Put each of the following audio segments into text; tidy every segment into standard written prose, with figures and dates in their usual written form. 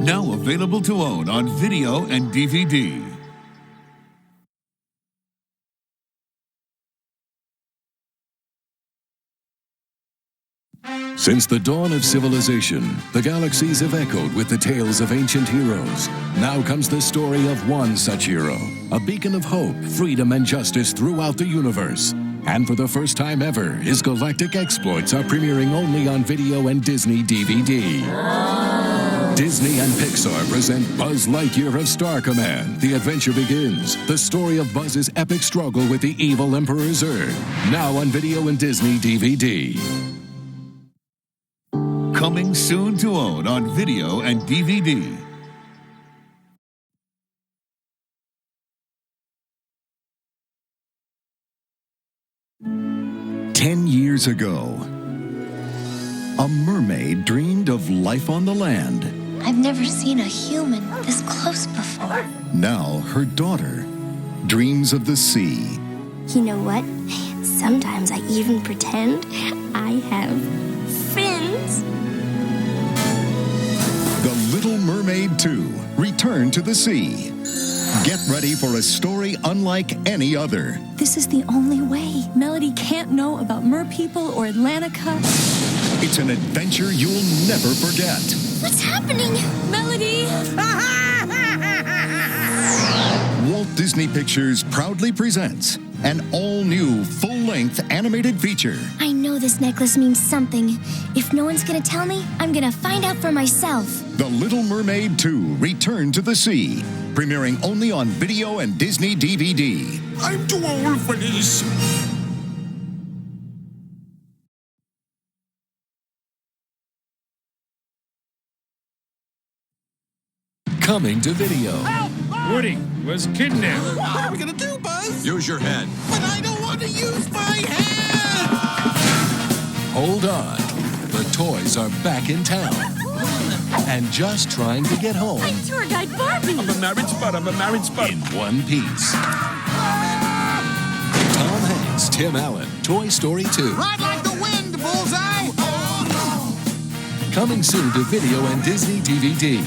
Now available to own on video and DVD. Since the dawn of civilization, the galaxies have echoed with the tales of ancient heroes. Now comes the story of one such hero, a beacon of hope, freedom, and justice throughout the universe. And for the first time ever, his galactic exploits are premiering only on video and Disney DVD. Disney and Pixar present Buzz Lightyear of Star Command. The adventure begins. The story of Buzz's epic struggle with the evil Emperor Zurg. Now on video and Disney DVD. Coming soon to own on video and DVD. "10 years ago, a mermaid dreamed of life on the land. I've never seen a human this close before. Now her daughter dreams of the sea. You know what? Sometimes I even pretend I have fins. The Little Mermaid 2, Return to the Sea. Get ready for a story unlike any other. This is the only way. Melody can't know about merpeople or Atlantica. It's an adventure you'll never forget. What's happening? Melody! Walt Disney Pictures proudly presents an all-new, full-length animated feature. I know this necklace means something. If no one's gonna tell me, I'm gonna find out for myself. The Little Mermaid 2, Return to the Sea. Premiering only on video and Disney DVD. I'm too old for this. Coming to video. Woody was kidnapped. What are we gonna do, Buzz? Use your head. But I don't want to use my head. Hold on. The toys are back in town. And just trying to get home I'm tour guide Barbie! I'm a married spud. in one piece. Tom Hanks, Tim Allen, Toy Story 2. Ride like the wind, Bullseye. Coming soon to video and Disney DVD.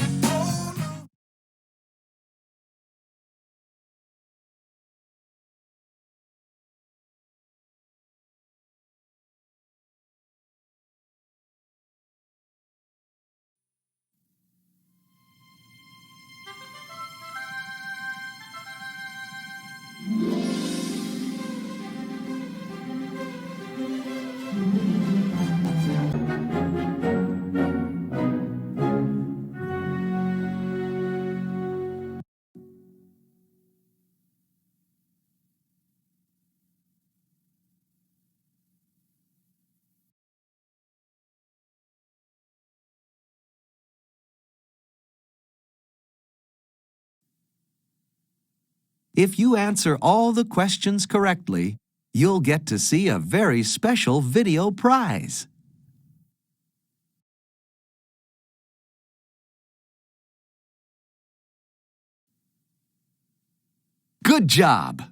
If you answer all the questions correctly, you'll get to see a very special video prize. Good job!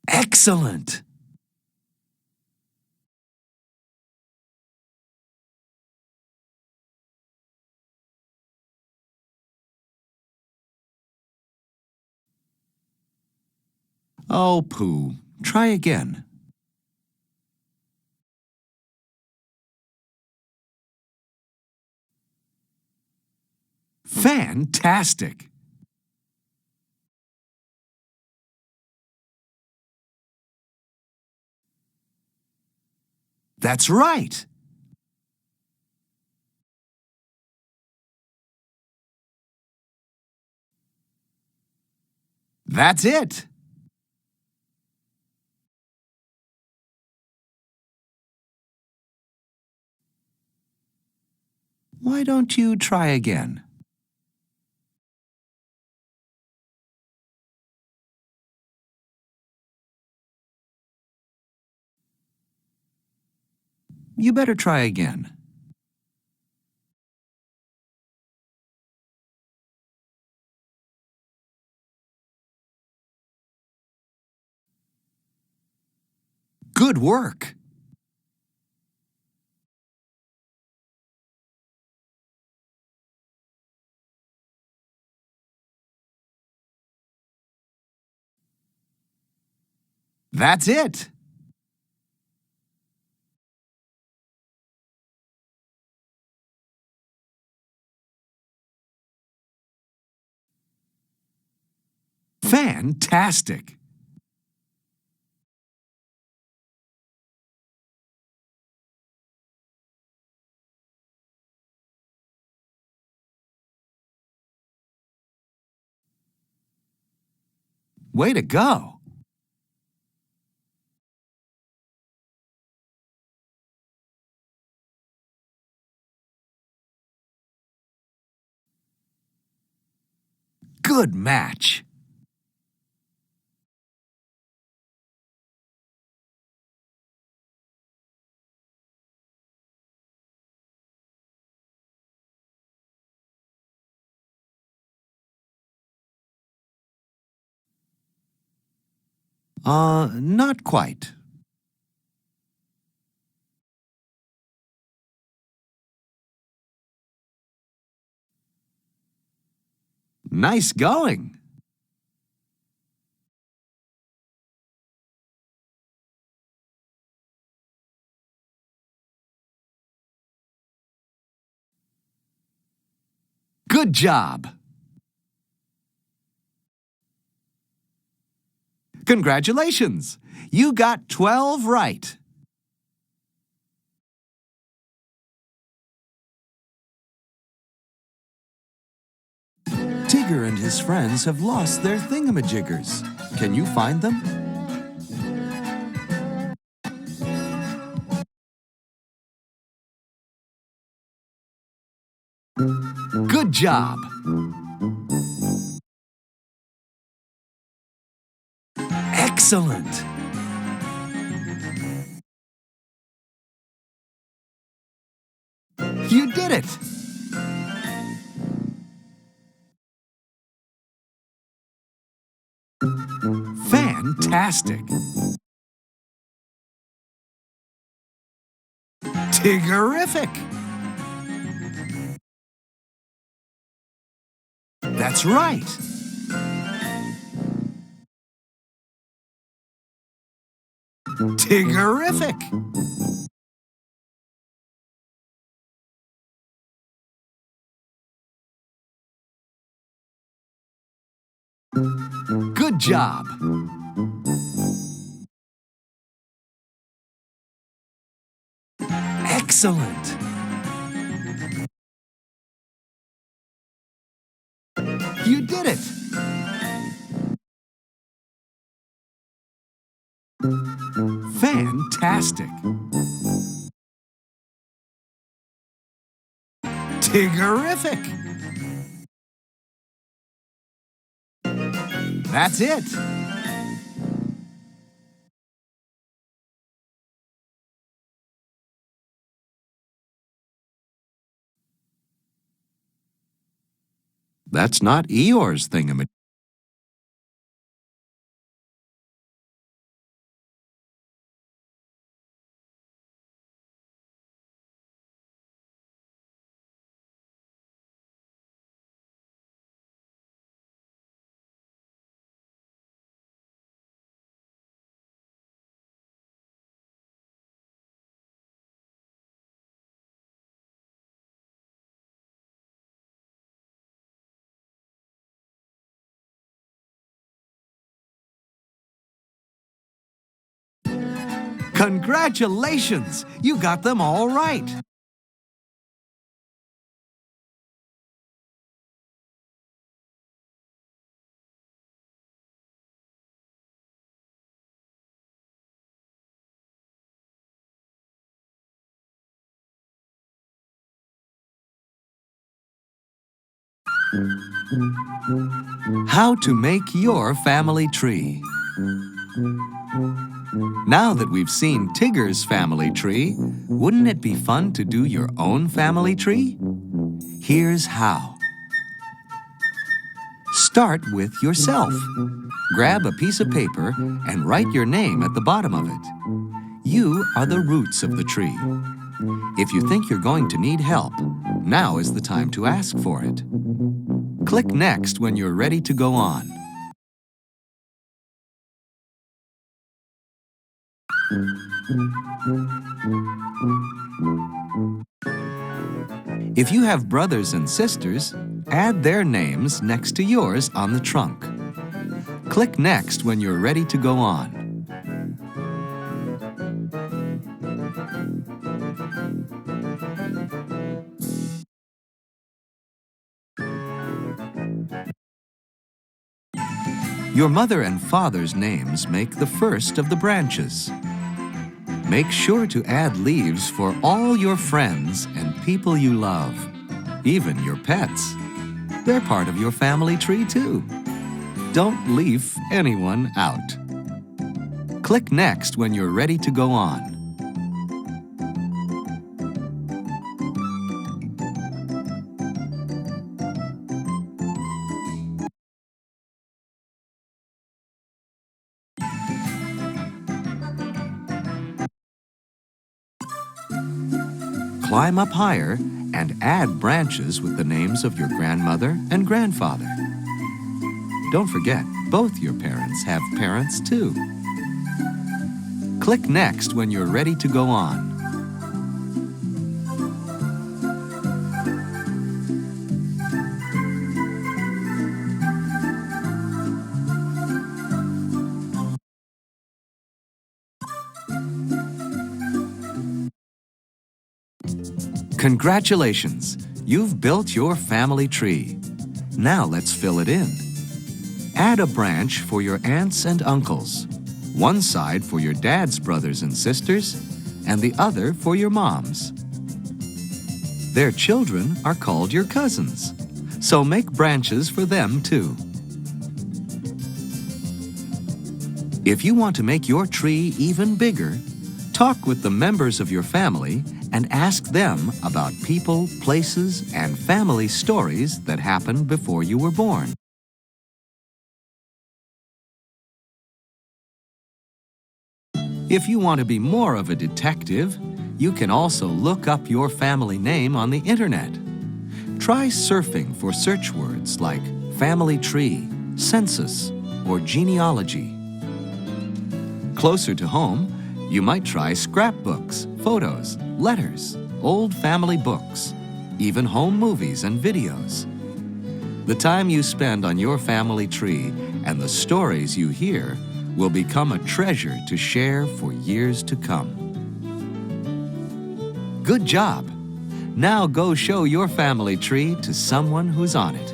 Excellent! Oh, Pooh. Try again. Fantastic! That's right! That's it! Why don't you try again? You better try again. Good work. That's it. Fantastic. Way to go. Good match. Not quite. Nice going. Good job. Congratulations! You got 12 right. Tigger and his friends have lost their thingamajiggers. Can you find them? Good job! Excellent! You did it! Fantastic! Tiggerific! That's right! Tiggerific! Good job! Excellent! You did it! Fantastic! Tiggerific! That's it! That's not Eeyore's thingamajig. Congratulations! You got them all right. How to make your family tree. Now that we've seen Tigger's family tree, wouldn't it be fun to do your own family tree? Here's how. Start with yourself. Grab a piece of paper and write your name at the bottom of it. You are the roots of the tree. If you think you're going to need help, now is the time to ask for it. Click Next when you're ready to go on. If you have brothers and sisters, add their names next to yours on the trunk. Click Next when you're ready to go on. Your mother and father's names make the first of the branches. Make sure to add leaves for all your friends and people you love, even your pets. They're part of your family tree too. Don't leave anyone out. Click Next when you're ready to go on. Climb up higher and add branches with the names of your grandmother and grandfather. Don't forget, both your parents have parents too. Click Next when you're ready to go on. Congratulations! You've built your family tree. Now let's fill it in. Add a branch for your aunts and uncles. One side for your dad's brothers and sisters, and the other for your mom's. Their children are called your cousins, so make branches for them too. If you want to make your tree even bigger, talk with the members of your family and ask them about people, places, and family stories that happened before you were born. If you want to be more of a detective, you can also look up your family name on the internet. Try surfing for search words like family tree, census, or genealogy. Closer to home, you might try scrapbooks, photos, letters, old family books, even home movies and videos. The time you spend on your family tree and the stories you hear will become a treasure to share for years to come. Good job! Now go show your family tree to someone who's on it.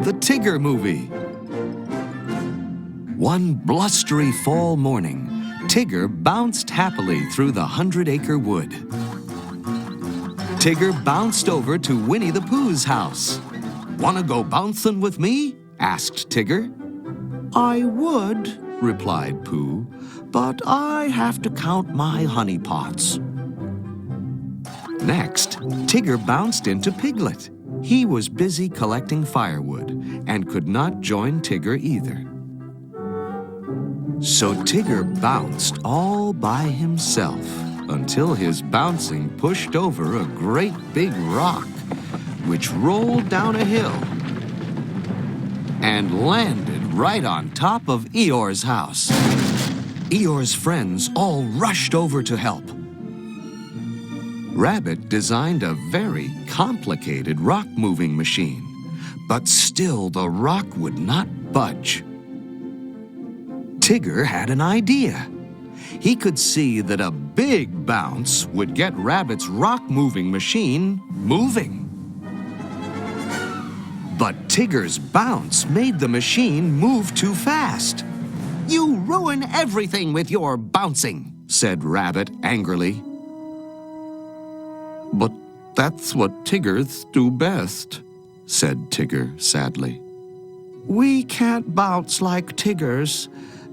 The Tigger Movie. One blustery fall morning, Tigger bounced happily through the 100-acre wood. Tigger bounced over to Winnie the Pooh's house. "Wanna go bouncing with me?" asked Tigger. "I would," replied Pooh, "but I have to count my honey pots." Next, Tigger bounced into Piglet. He was busy collecting firewood and could not join Tigger either. So Tigger bounced all by himself until his bouncing pushed over a great big rock, which rolled down a hill and landed right on top of Eeyore's house. Eeyore's friends all rushed over to help. Rabbit designed a very complicated rock-moving machine, but still the rock would not budge. Tigger had an idea. He could see that a big bounce would get Rabbit's rock-moving machine moving. But Tigger's bounce made the machine move too fast. "You ruin everything with your bouncing," said Rabbit angrily. That's what Tiggers do best, said Tigger sadly. We can't bounce like Tiggers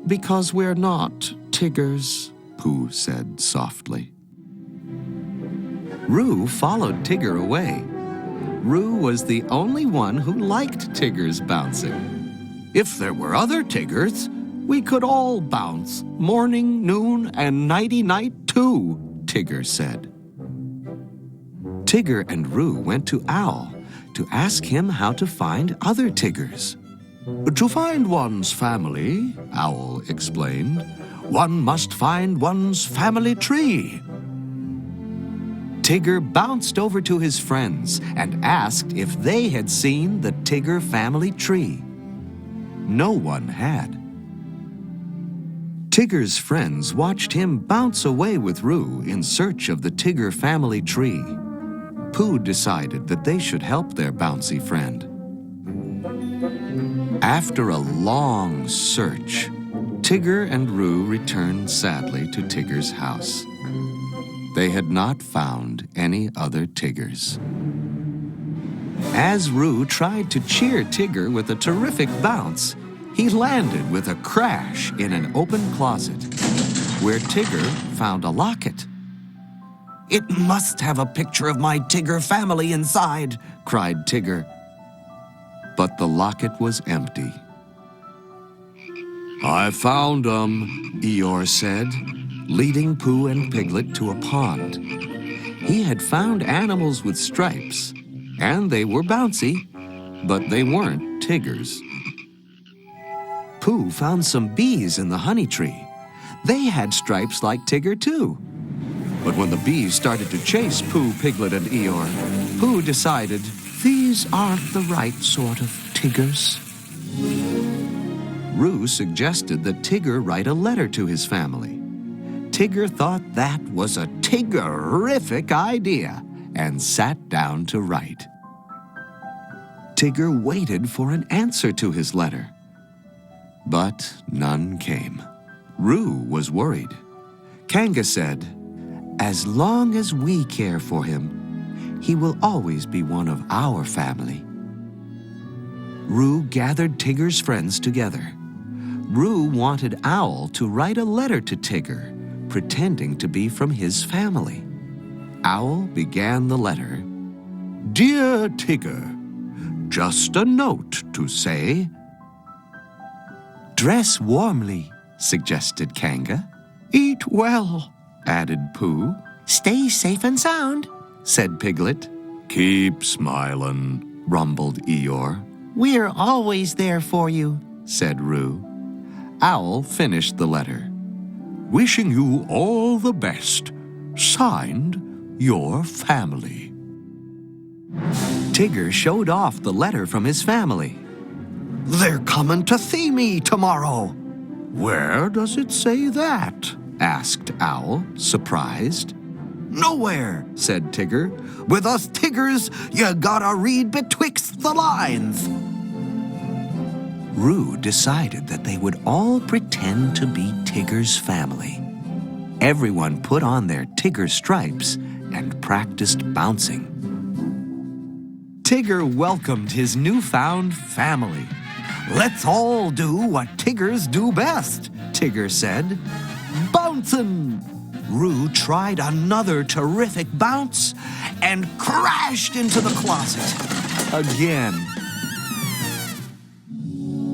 because we're not Tiggers, Pooh said softly. Roo followed Tigger away. Roo was the only one who liked Tigger's bouncing. If there were other Tiggers, we could all bounce, morning, noon, and nighty-night too, Tigger said. Tigger and Roo went to Owl to ask him how to find other Tiggers. To find one's family, Owl explained, one must find one's family tree. Tigger bounced over to his friends and asked if they had seen the Tigger family tree. No one had. Tigger's friends watched him bounce away with Roo in search of the Tigger family tree. Pooh decided that they should help their bouncy friend. After a long search, Tigger and Roo returned sadly to Tigger's house. They had not found any other Tiggers. As Roo tried to cheer Tigger with a terrific bounce, he landed with a crash in an open closet, where Tigger found a locket. It must have a picture of my Tigger family inside, cried Tigger. But the locket was empty. I found 'em, Eeyore said, leading Pooh and Piglet to a pond. He had found animals with stripes, and they were bouncy, but they weren't Tiggers. Pooh found some bees in the honey tree. They had stripes like Tigger, too. But when the bees started to chase Pooh, Piglet, and Eeyore, Pooh decided these aren't the right sort of Tiggers. Roo suggested that Tigger write a letter to his family. Tigger thought that was a Tiggerific idea and sat down to write. Tigger waited for an answer to his letter, but none came. Roo was worried. Kanga said, as long as we care for him, he will always be one of our family. Roo gathered Tigger's friends together. Roo wanted Owl to write a letter to Tigger, pretending to be from his family. Owl began the letter. Dear Tigger, just a note to say. Dress warmly, suggested Kanga. Eat well, added Pooh. Stay safe and sound, said Piglet. Keep smiling, rumbled Eeyore. We're always there for you, said Roo. Owl finished the letter. Wishing you all the best. Signed, your family. Tigger showed off the letter from his family. They're coming to see me tomorrow. Where does it say that? Asked Owl, surprised. Nowhere, said Tigger. With us Tiggers, you gotta read betwixt the lines. Roo decided that they would all pretend to be Tigger's family. Everyone put on their Tigger stripes and practiced bouncing. Tigger welcomed his newfound family. Let's all do what Tiggers do best, Tigger said. Bouncin'! Roo tried another terrific bounce and crashed into the closet again.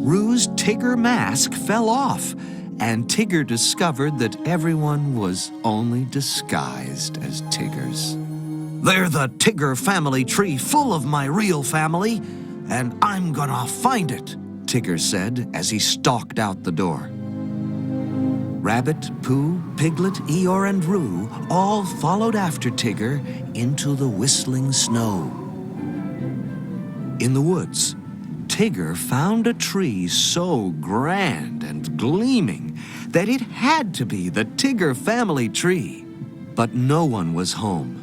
Roo's Tigger mask fell off, and Tigger discovered that everyone was only disguised as Tiggers. They're the Tigger family tree full of my real family, and I'm gonna find it, Tigger said as he stalked out the door. Rabbit, Pooh, Piglet, Eeyore, and Roo all followed after Tigger into the whistling snow. In the woods, Tigger found a tree so grand and gleaming that it had to be the Tigger family tree. But no one was home,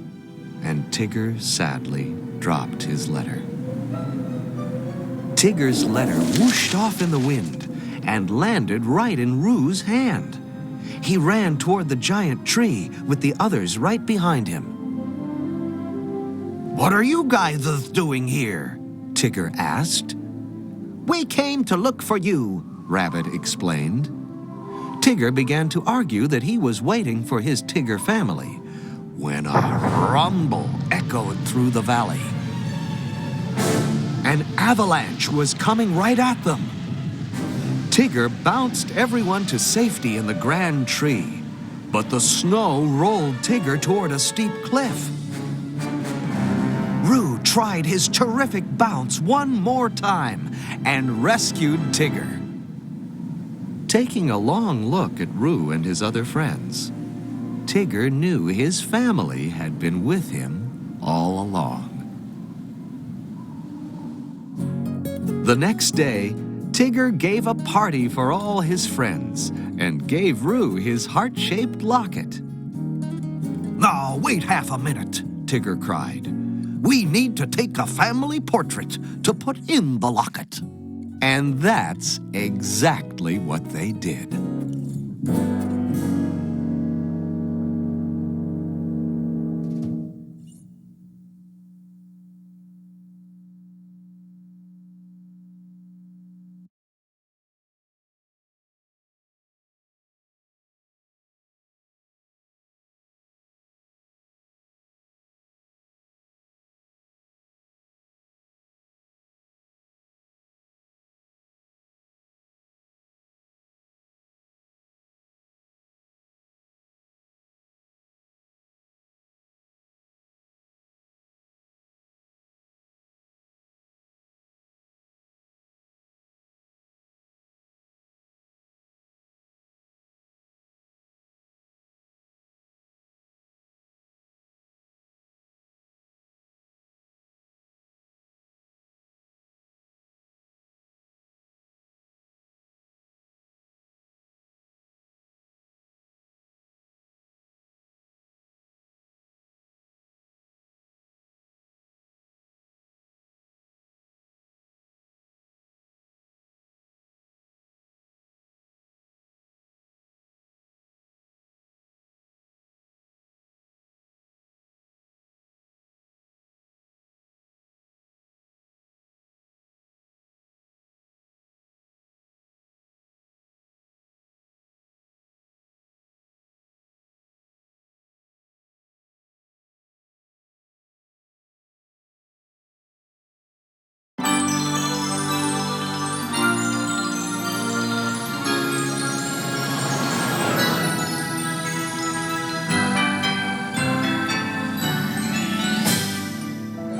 and Tigger sadly dropped his letter. Tigger's letter whooshed off in the wind and landed right in Roo's hand. He ran toward the giant tree with the others right behind him. "What are you guys doing here?" Tigger asked. "We came to look for you," Rabbit explained. Tigger began to argue that he was waiting for his Tigger family when a rumble echoed through the valley. An avalanche was coming right at them. Tigger bounced everyone to safety in the grand tree, but the snow rolled Tigger toward a steep cliff. Roo tried his terrific bounce one more time and rescued Tigger. Taking a long look at Roo and his other friends, Tigger knew his family had been with him all along. The next day, Tigger gave a party for all his friends and gave Roo his heart-shaped locket. "Now, wait half a minute," Tigger cried. "We need to take a family portrait to put in the locket." And that's exactly what they did.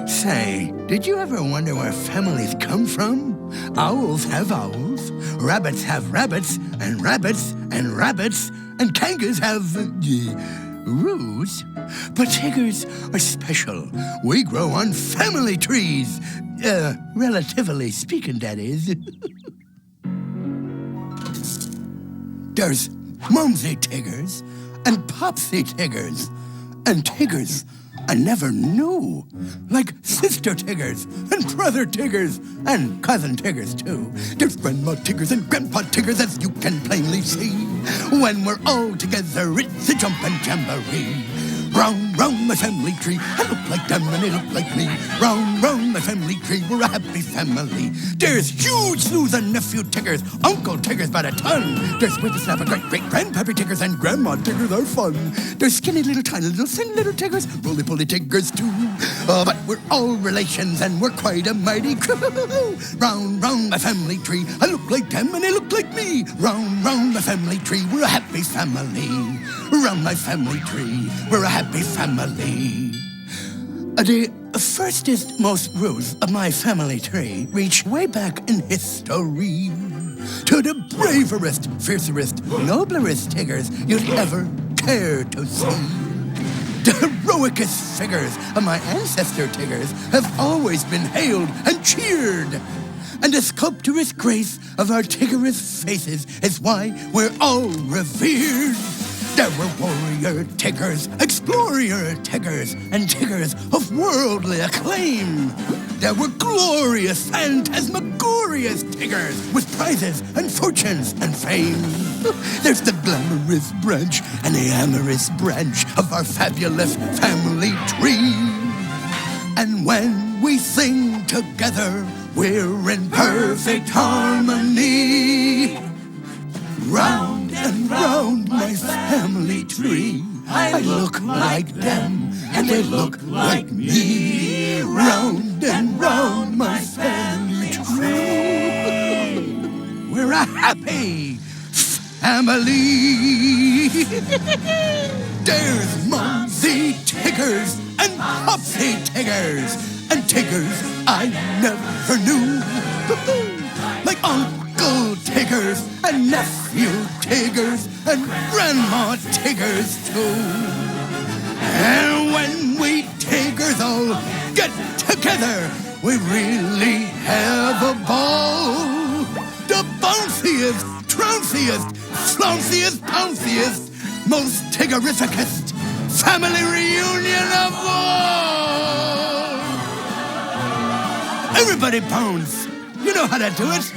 Say, did you ever wonder where families come from? Owls have owls, rabbits have rabbits, and rabbits and rabbits, and kangaroos have roos. But Tiggers are special. We grow on family trees. Relatively speaking, that is. There's Mumsy Tiggers and Popsy Tiggers. And Tiggers I never knew. Like Sister Tiggers and Brother Tiggers and Cousin Tiggers, too. There's Grandma Tiggers and Grandpa Tiggers, as you can plainly see. When we're all together, it's a jumpin' jamboree. Round, round my family tree, I look like them and they look like me. Round, round my family tree, we're a happy family. There's huge slews of nephew Tiggers, Uncle Tiggers by the ton. There's whippersnapper great-great-grandpappy Tiggers, and Grandma Tiggers are fun. There's skinny little tiny little thin little Tiggers, roly-poly Tiggers too. But we're all relations and we're quite a mighty crew. Round, round my family tree, I look like them and they look like me. Round, round my family tree, we're a happy family. Round my family tree, we're a happy family. The firstest, most roots of my family tree reach way back in history to the braverest, fiercerest, noblerest Tiggers you'd ever care to see. The heroicest figures of my ancestor Tiggers have always been hailed and cheered. And the sculptorous grace of our Tiggerous faces is why we're all revered. There were warrior Tiggers, explorer Tiggers, and Tiggers of worldly acclaim. There were glorious, phantasmagorious Tiggers with prizes and fortunes and fame. There's the glamorous branch and the amorous branch of our fabulous family tree. And when we sing together, we're in perfect harmony. Round and round my family tree, I look like them, and they look like me. Round and round my family tree, we're a happy family. There's Mumsy Tiggers and Popsy Tiggers, and Tiggers I never knew. Like Uncle Tiggers and Nephew Tiggers and Grandma Tiggers too. And when we Tiggers all get together, we really have a ball. The bounciest, trounciest, flounciest, pounciest, most Tiggerificest family reunion of all. Everybody bounce. You know how to do it.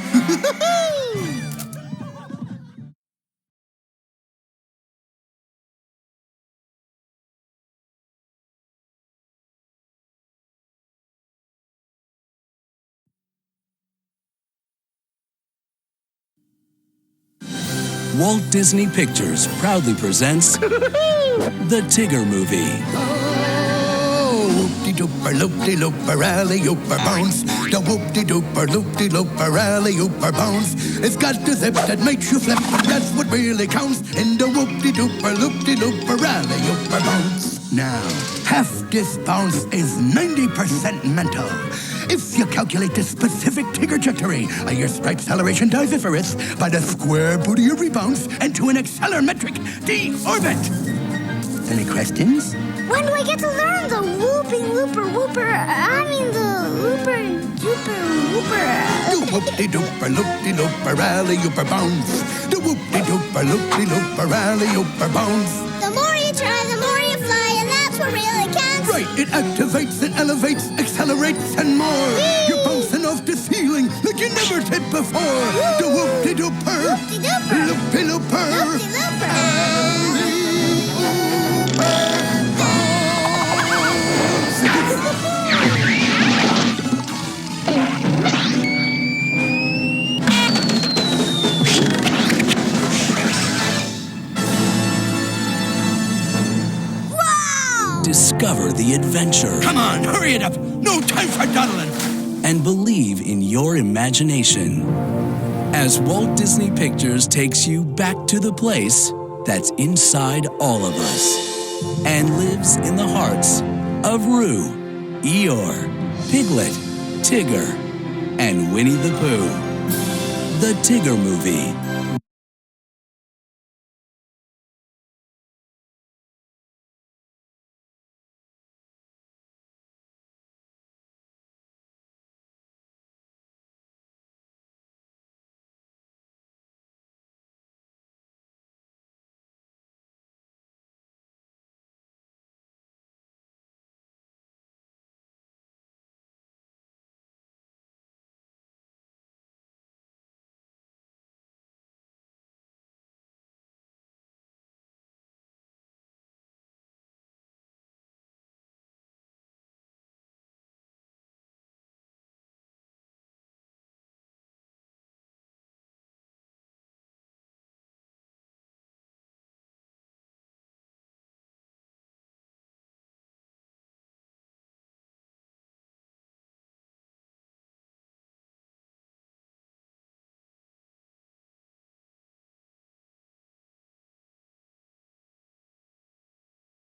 Walt Disney Pictures proudly presents The Tigger Movie. Oh, whoop-de-dooper, loop-de-looper, alley-ooper bounce. The whoop-de-dooper, loop-de-looper, alley-ooper bounce. It's got the zip that makes you flip. That's what really counts in the whoop-de-dooper, loop-de-looper, alley-ooper bounce. Now, half this bounce is 90% mental. If you calculate the specific Tigger trajectory of your striped acceleration diviferous by the square booty of rebounds and to an accelerometric de-orbit. Any questions? When do I get to learn the whooping looper whooper? The looper duper whooper. The whoop-de-dooper, loop-de-looper, alley-ooper bounce. The whoop-de-dooper, loop-de-looper, alley-ooper bounce. The more you try, the more you fly, and that's what really counts. Right, it activates and elevates, accelerates, and more. Whee! You're bouncing off the ceiling like you never did before. Woo! The whoop-de-dooper, Whoop-de-dooper, loop-de-looper, loop-de-looper. Discover the adventure Come on, hurry it up. No time for dawdling. and believe in your imagination as Walt Disney Pictures takes you back to the place that's inside all of us and lives in the hearts of Roo, Eeyore, Piglet, Tigger, and Winnie the Pooh. The Tigger Movie.